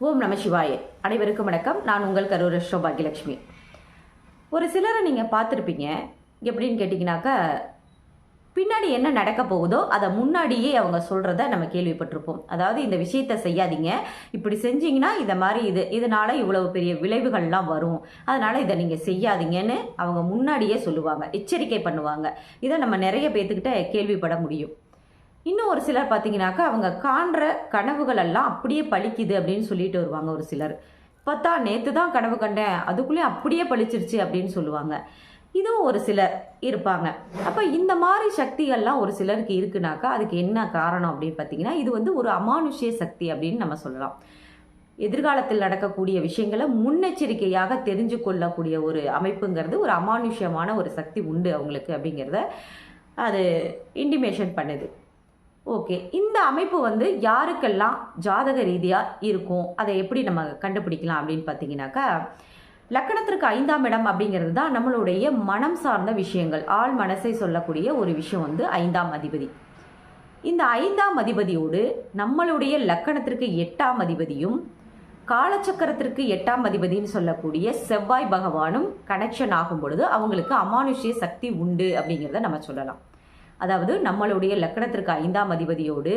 ஓம் நம சிவாய. அனைவருக்கும் வணக்கம். நான் உங்கள் கரூர் பாக்யலட்சுமி. ஒரு சிலரை நீங்கள் பார்த்துருப்பீங்க. எப்படின்னு கேட்டிங்கனாக்கா, பின்னாடி என்ன நடக்க போகுதோ அதை முன்னாடியே அவங்க சொல்கிறத நம்ம கேள்விப்பட்டிருப்போம். அதாவது இந்த விஷயத்தை செய்யாதீங்க, இப்படி செஞ்சீங்கன்னா இந்த மாதிரி இதனால் இவ்வளவு பெரிய விளைவுகள்லாம் வரும், அதனால் இதை நீங்கள் செய்யாதீங்கன்னு அவங்க முன்னாடியே சொல்லுவாங்க, எச்சரிக்கை பண்ணுவாங்க. இதை நம்ம நிறைய பேர்த்துக்கிட்ட கேள்விப்பட முடியும். இன்னும் ஒரு சிலர் பார்த்தீங்கன்னாக்கா, அவங்க காண்ற கனவுகள் எல்லாம் அப்படியே பழிக்குது அப்படின்னு சொல்லிட்டு வருவாங்க. ஒரு சிலர் பார்த்தா நேற்று தான் கனவு கண்டேன், அதுக்குள்ளேயே அப்படியே பழிச்சிருச்சு அப்படின்னு சொல்லுவாங்க. இதுவும் ஒரு சிலர் இருப்பாங்க. அப்போ இந்த மாதிரி சக்திகள்லாம் ஒரு சிலருக்கு இருக்குனாக்கா அதுக்கு என்ன காரணம் அப்படின்னு பார்த்தீங்கன்னா, இது ஒரு அமானுஷ்ய சக்தி அப்படின்னு நம்ம சொல்லலாம். எதிர்காலத்தில் நடக்கக்கூடிய விஷயங்களை முன்னெச்சரிக்கையாக தெரிஞ்சு கொள்ளக்கூடிய ஒரு அமைப்புங்கிறது, ஒரு அமானுஷ்யமான ஒரு சக்தி உண்டு அவங்களுக்கு அப்படிங்கிறத அது இன்டிமேஷன் பண்ணுது. ஓகே, இந்த அமைப்பு யாருக்கெல்லாம் ஜாதக ரீதியாக இருக்கும், அதை எப்படி நம்ம கண்டுபிடிக்கலாம் அப்படின்னு பார்த்தீங்கன்னாக்கா, லக்கணத்திற்கு 5ஆம் இடம் அப்படிங்கிறது தான் நம்மளுடைய மனம் சார்ந்த விஷயங்கள், ஆள் மனசை சொல்லக்கூடிய ஒரு விஷயம் 5ஆம் அதிபதி. இந்த 5ஆம் அதிபதியோடு நம்மளுடைய லக்கணத்திற்கு 8ஆம் அதிபதியும் காலச்சக்கரத்திற்கு 8ஆம் அதிபதினு சொல்லக்கூடிய செவ்வாய் பகவானும் கனெக்ஷன் ஆகும் பொழுது அவங்களுக்கு அமானுஷ்ய சக்தி உண்டு அப்படிங்கிறத நம்ம சொல்லலாம். அதாவது நம்மளுடைய லக்கணத்திற்கு 5ஆம் அதிபதியோடு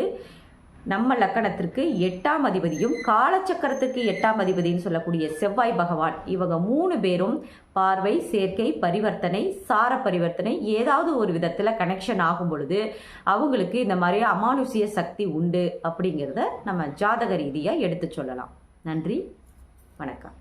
நம்ம லக்கணத்திற்கு 8ஆம் அதிபதியும் காலச்சக்கரத்திற்கு 8ஆம் அதிபதினு சொல்லக்கூடிய செவ்வாய் பகவான், இவங்க 3 பேரும் பார்வை, சேர்க்கை, பரிவர்த்தனை, சார பரிவர்த்தனை ஏதாவது ஒரு விதத்தில் கனெக்ஷன் ஆகும் பொழுது அவங்களுக்கு இந்த மாதிரி அமானுஷ்ய சக்தி உண்டு அப்படிங்கிறத நம்ம ஜாதக ரீதியாக எடுத்து சொல்லலாம். நன்றி, வணக்கம்.